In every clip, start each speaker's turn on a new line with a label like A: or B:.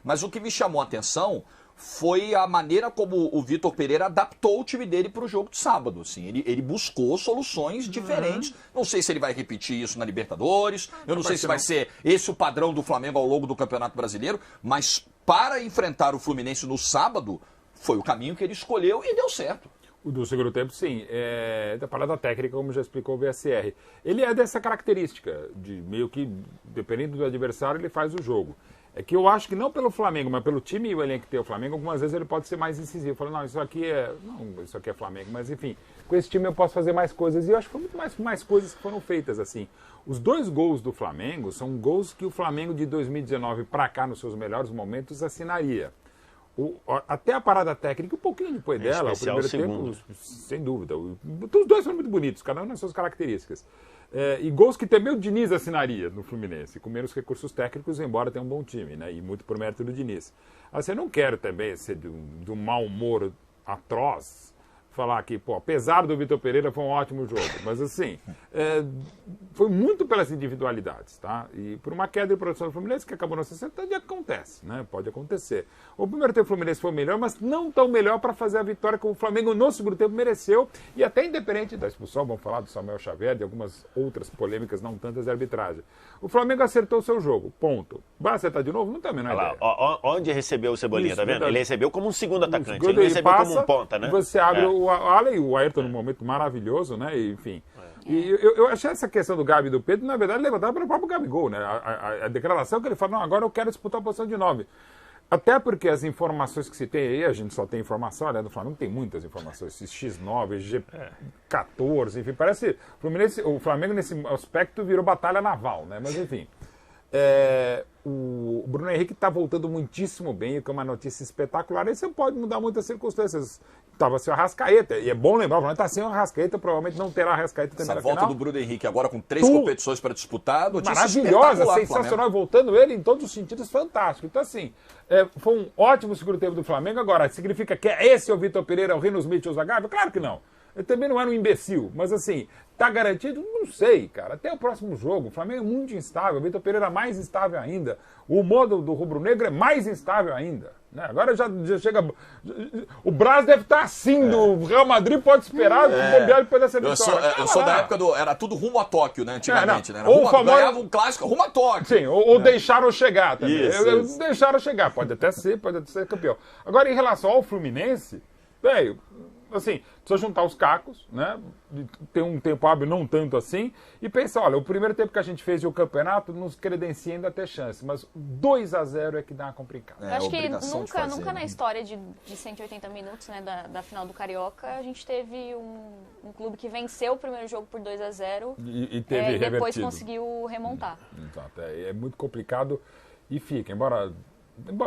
A: Mas o que me chamou a atenção foi a maneira como o Vitor Pereira adaptou o time dele para o jogo de sábado. Assim. Ele buscou soluções diferentes. Não sei se ele vai repetir isso na Libertadores, eu não sei se vai ser esse o padrão do Flamengo ao longo do Campeonato Brasileiro, mas para enfrentar o Fluminense no sábado, foi o caminho que ele escolheu e deu certo.
B: O do segundo tempo, sim. Da parada técnica, como já explicou o VSR. Ele é dessa característica, de meio que, dependendo do adversário, ele faz o jogo. É que eu acho que não pelo Flamengo, mas pelo time e o elenco que tem o Flamengo, algumas vezes ele pode ser mais incisivo. Falando, não, isso aqui é Flamengo, mas enfim, com esse time eu posso fazer mais coisas. E eu acho que foi muito mais coisas que foram feitas assim. Os 2 gols do Flamengo são gols que o Flamengo de 2019 para cá, nos seus melhores momentos, assinaria. Até a parada técnica, um pouquinho depois dela, o primeiro tempo, sem dúvida. Os 2 foram muito bonitos, cada um nas suas características. E gols que também o Diniz assinaria no Fluminense, com menos recursos técnicos, embora tenha um bom time, né? E muito por mérito do Diniz. Assim, eu não quero também ser de um mau humor atroz, falar que, apesar do Vitor Pereira, foi um ótimo jogo. Mas, assim, foi muito pelas individualidades, tá? E por uma queda de produção do Fluminense, que acabou nos 60, acontece, né? Pode acontecer. O primeiro tempo do Fluminense foi melhor, mas não tão melhor para fazer a vitória que o Flamengo no segundo tempo mereceu. E até independente da expulsão, vamos falar do Samuel Xavier, de algumas outras polêmicas, não tantas de arbitragem. O Flamengo acertou o seu jogo, ponto. Vai acertar de novo? Não tem a menor ideia.
C: Onde recebeu o Cebolinha,
B: Isso,
C: tá vendo?
B: verdade.
C: Ele recebeu como um segundo atacante, ele não recebeu como um ponta, né?
B: Você abre o Ala e o Ayrton num momento maravilhoso, né? E, enfim. E eu achei essa questão do Gabi e do Pedro, na verdade, levantada pelo próprio Gabigol, né? A declaração que ele falou, não, agora eu quero disputar a posição de 9. Até porque as informações que se tem aí, a gente só tem informação, olha, do Flamengo tem muitas informações, esses X9, G14, enfim, parece o Flamengo nesse aspecto virou batalha naval, né? Mas enfim, o Bruno Henrique está voltando muitíssimo bem, o que é uma notícia espetacular, aí você pode mudar muitas circunstâncias. Estava sem o Arrascaeta, e é bom lembrar, o Flamengo está sem o Arrascaeta, provavelmente não terá Arrascaeta também
A: Essa
B: na
A: volta
B: final.
A: do Bruno Henrique agora com 3 competições para disputar,
B: maravilhosa, sensacional, voltando ele em todos os sentidos, fantástico. Então, assim, foi um ótimo segundo tempo do Flamengo. Agora, significa que esse é o Vitor Pereira, o Rino Smith ou o Zagallo? Claro que não. Ele também não era um imbecil, mas assim, tá garantido? Não sei, cara. Até o próximo jogo, o Flamengo é muito instável, o Vitor Pereira é mais instável ainda. O humor do rubro-negro é mais instável ainda. Né? Agora já chega... O Braz deve estar assim, do Real Madrid pode esperar, o bobear depois dessa vitória.
A: Eu sou da época era tudo rumo a Tóquio, né, antigamente. Né?
B: Ou
A: ganhava um clássico rumo a Tóquio.
B: Sim, ou deixaram chegar também.
A: Isso.
B: Deixaram chegar, pode até ser campeão. Agora, em relação ao Fluminense, velho... Assim, precisa juntar os cacos, né? Ter um tempo hábil não tanto assim, e pensar, olha, o primeiro tempo que a gente fez o campeonato nos credencia ainda a ter chance, mas 2-0 é que dá uma complicada.
D: Eu acho que nunca na história de 180 minutos, né, da final do Carioca, a gente teve um clube que venceu o primeiro jogo por 2-0
B: e teve
D: e depois conseguiu remontar.
B: Exato, é muito complicado e fica, embora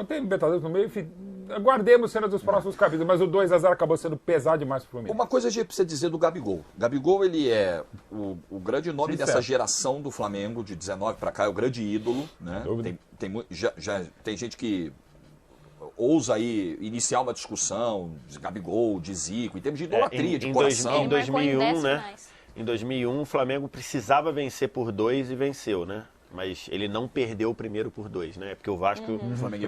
B: tem Libertadores no meio, enfim, aguardemos cenas dos próximos capítulos, mas o 2-0 acabou sendo pesado demais pro Fluminense.
A: Uma coisa a gente precisa dizer do Gabigol. Gabigol, ele é o grande nome dessa geração do Flamengo, de 19 para cá, é o grande ídolo, né? Tem gente que ousa aí iniciar uma discussão de Gabigol, de Zico, em termos de idolatria, de coração.
C: Em 2001, né? Em 2001, o Flamengo precisava vencer por 2 e venceu, né? Mas ele não perdeu o primeiro por 2, né? Porque o Vasco, o Flamengo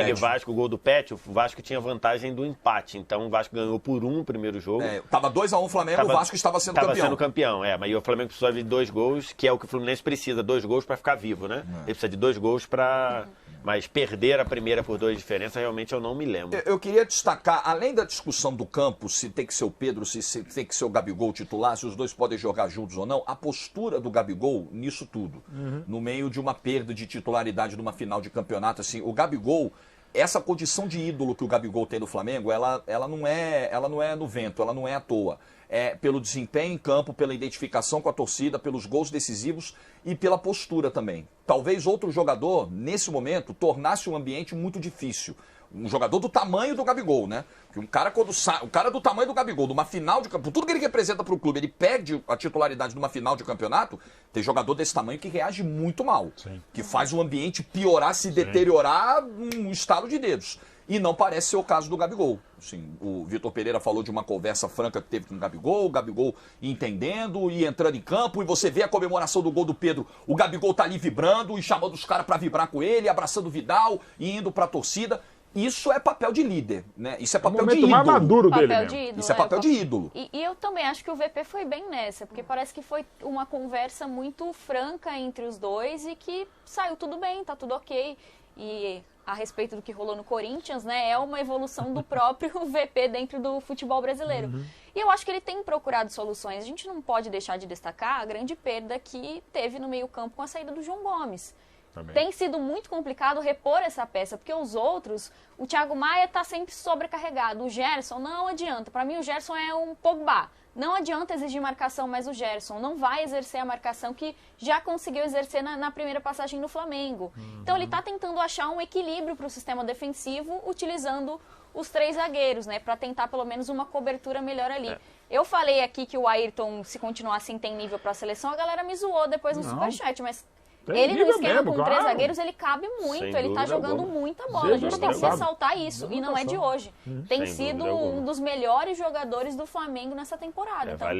C: e Vasco, o gol do Pet, o Vasco tinha vantagem do empate. Então o Vasco ganhou por 1 o primeiro jogo.
A: Tava 2-1 o Flamengo, o Vasco estava sendo campeão.
C: Estava sendo campeão, mas o Flamengo precisava de 2 gols, que é o que o Fluminense precisa, 2 gols para ficar vivo, né? Ele precisa de 2 gols para... Mas perder a primeira por 2 diferenças, realmente eu não me lembro.
A: Eu queria destacar, além da discussão do campo, se tem que ser o Pedro, se tem que ser o Gabigol titular, se os dois podem jogar juntos ou não, a postura do Gabigol nisso tudo. No meio de uma perda de titularidade numa final de campeonato, assim, o Gabigol, essa condição de ídolo que o Gabigol tem no Flamengo, ela não é no vento, ela não é à toa. É pelo desempenho em campo, pela identificação com a torcida, pelos gols decisivos e pela postura também. Talvez outro jogador, nesse momento, tornasse o ambiente muito difícil. Um jogador do tamanho do Gabigol, né? Porque o cara do tamanho do Gabigol, numa final de campeonato, tudo que ele representa para o clube, ele perde a titularidade numa final de campeonato, tem jogador desse tamanho que reage muito mal. Sim. Que faz o ambiente piorar, se deteriorar num estalo de dedos. E não parece ser o caso do Gabigol. Assim, o Vitor Pereira falou de uma conversa franca que teve com o Gabigol entendendo e entrando em campo, e você vê a comemoração do gol do Pedro, o Gabigol tá ali vibrando e chamando os caras para vibrar com ele, abraçando o Vidal e indo para a torcida. Isso é papel de líder, né? Isso é papel de ídolo.
B: Mais maduro dele
D: mesmo. Ídolo,
A: isso é papel de ídolo.
D: E eu também acho que o VP foi bem nessa, porque parece que foi uma conversa muito franca entre os dois e que saiu tudo bem, tá tudo ok. E a respeito do que rolou no Corinthians, né, é uma evolução do próprio VP dentro do futebol brasileiro. E eu acho que ele tem procurado soluções. A gente não pode deixar de destacar a grande perda que teve no meio-campo com a saída do João Gomes. Também. Tem sido muito complicado repor essa peça, porque os outros, o Thiago Maia está sempre sobrecarregado. O Gerson não adianta. Para mim, o Gerson é um Pogba. Não adianta exigir marcação, mas o Gerson não vai exercer a marcação que já conseguiu exercer na primeira passagem no Flamengo. Então, ele está tentando achar um equilíbrio para o sistema defensivo, utilizando os 3 zagueiros, né, para tentar pelo menos uma cobertura melhor ali. Eu falei aqui que o Ayrton, se continuar assim, tem nível para a seleção, a galera me zoou depois no superchat, mas ele no esquema com 3 zagueiros, ele cabe muito, ele tá jogando muita bola. A gente tem que ressaltar isso, e não é de hoje. Tem sido um dos melhores jogadores do Flamengo nessa temporada. Então.
C: Vai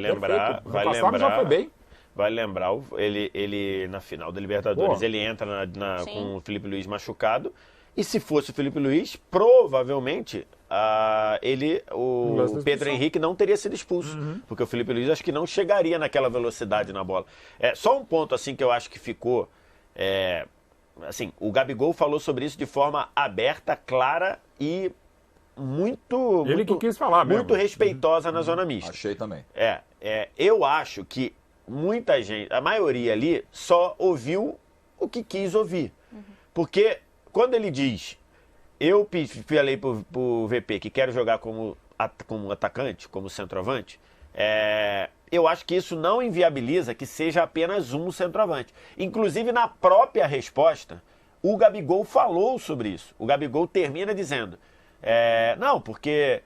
C: lembrar, ele na final da Libertadores, ele entra com o Felipe Luiz machucado, e se fosse o Felipe Luiz, provavelmente o Pedro Henrique não teria sido expulso, porque o Felipe Luiz acho que não chegaria naquela velocidade na bola. Só um ponto assim que eu acho que ficou, assim, o Gabigol falou sobre isso de forma aberta, clara e muito
B: quis falar mesmo.
C: Muito respeitosa na zona mista.
A: Achei também.
C: Eu acho que muita gente, a maioria ali, só ouviu o que quis ouvir. Porque quando ele diz, eu falei pro VP que quero jogar como atacante, como centroavante, eu acho que isso não inviabiliza que seja apenas um centroavante. Inclusive, na própria resposta, o Gabigol falou sobre isso. O Gabigol termina dizendo, não, porque...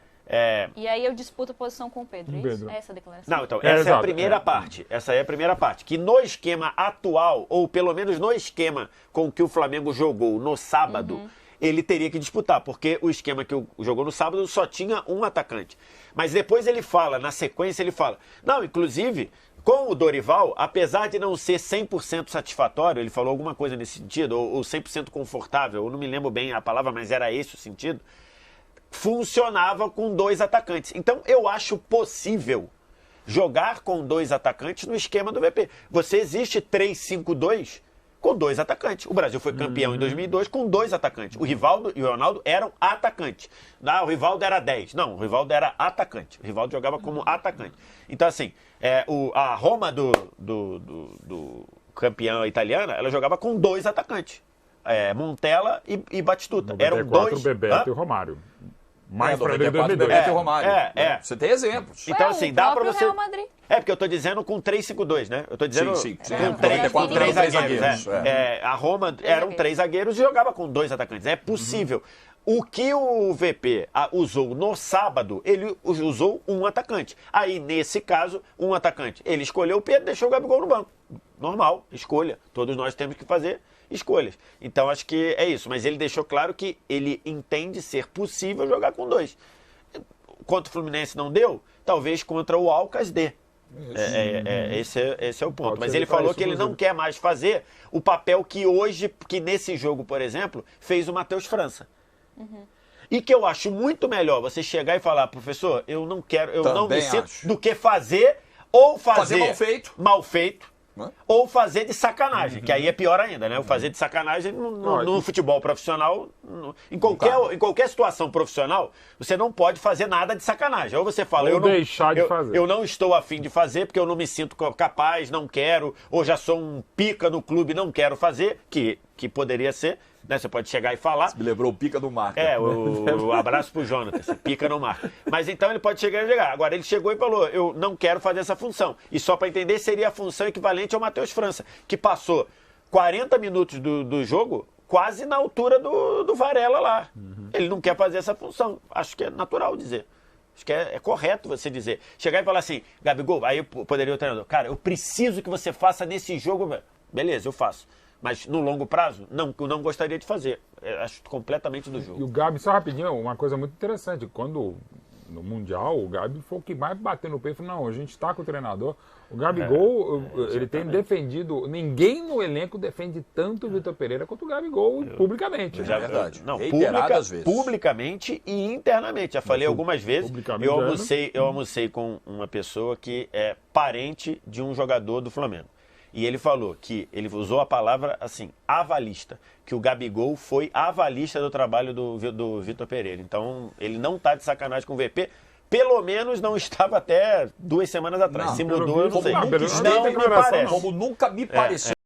D: E aí eu disputo a posição com o Pedro, é isso? É essa a declaração?
C: Não, então, essa é a primeira parte. Essa é a primeira parte. Que no esquema atual, ou pelo menos no esquema com que o Flamengo jogou no sábado, ele teria que disputar, porque o esquema que jogou no sábado só tinha um atacante. Mas depois ele fala, na sequência ele fala, não, inclusive, com o Dorival, apesar de não ser 100% satisfatório, ele falou alguma coisa nesse sentido, ou 100% confortável, eu não me lembro bem a palavra, mas era esse o sentido, funcionava com 2 atacantes. Então, eu acho possível jogar com 2 atacantes no esquema do VP. Você existe 3-5-2 com 2 atacantes. O Brasil foi campeão em 2002 com 2 atacantes. O Rivaldo e o Ronaldo eram atacantes. O Rivaldo era 10. Não, o Rivaldo era atacante. O Rivaldo jogava como atacante. Então, assim, a Roma do campeão italiana, ela jogava com 2 atacantes. Montella e Batistuta. Eram 2...
B: Bebeto e Romário. Mais para ele
A: 2002. E Romário. Você tem exemplos.
C: Então, assim, dá para você...
D: Real Madrid.
C: Porque eu tô dizendo com 3-5-2, né? Eu tô dizendo
A: sim.
C: com 3 zagueiros. A Roma eram 3 zagueiros e jogava com 2 atacantes. É possível. O que o VP usou no sábado, ele usou um atacante. Aí, nesse caso, um atacante. Ele escolheu o Pedro, deixou o Gabigol no banco. Normal, escolha. Todos nós temos que fazer escolhas. Então, acho que é isso. Mas ele deixou claro que ele entende ser possível jogar com 2. Contra o Fluminense não deu, talvez contra o Alcas dê. Esse é o ponto. Mas ele falou que ele não quer mais fazer o papel que nesse jogo, por exemplo, fez o Matheus França. E que eu acho muito melhor você chegar e falar, professor, eu não me sinto do que fazer mal feito. Ou fazer de sacanagem, que aí é pior ainda, né? O fazer de sacanagem no futebol profissional, em qualquer situação profissional, você não pode fazer nada de sacanagem. Ou você fala, eu não estou a fim de fazer porque eu não me sinto capaz, não quero, ou já sou um pica no clube, não quero fazer, que poderia ser, né? Você pode chegar e falar.
A: Você me lembrou o pica do Marca.
C: O abraço pro Jonathan, pica no Marca. Mas então ele pode chegar e jogar. Agora ele chegou e falou, eu não quero fazer essa função. E só para entender, seria a função equivalente ao Matheus França, que passou 40 minutos do jogo quase na altura do Varela lá. Ele não quer fazer essa função. Acho que é natural dizer. Acho que é correto você dizer. Chegar e falar assim, Gabigol, aí poderia o treinador, cara, eu preciso que você faça nesse jogo. Beleza, eu faço. Mas no longo prazo, não gostaria de fazer. Acho completamente do jogo.
B: E o Gabi, só rapidinho, uma coisa muito interessante. Quando no Mundial, o Gabi foi o que mais bateu no peito. Falou, não, a gente está com o treinador. O Gabigol, ele tem defendido... Ninguém no elenco defende tanto o Vitor Pereira quanto o Gabigol publicamente.
A: É verdade.
C: Não,
A: vezes.
C: Publicamente e internamente. Já falei algumas vezes. Eu almocei com uma pessoa que é parente de um jogador do Flamengo. E ele falou que ele usou a palavra assim, avalista, que o Gabigol foi avalista do trabalho do Vitor Pereira. Então, ele não está de sacanagem com o VP, pelo menos não estava até 2 semanas atrás. Se mudou, eu não sei.
A: Como nunca me pareceu.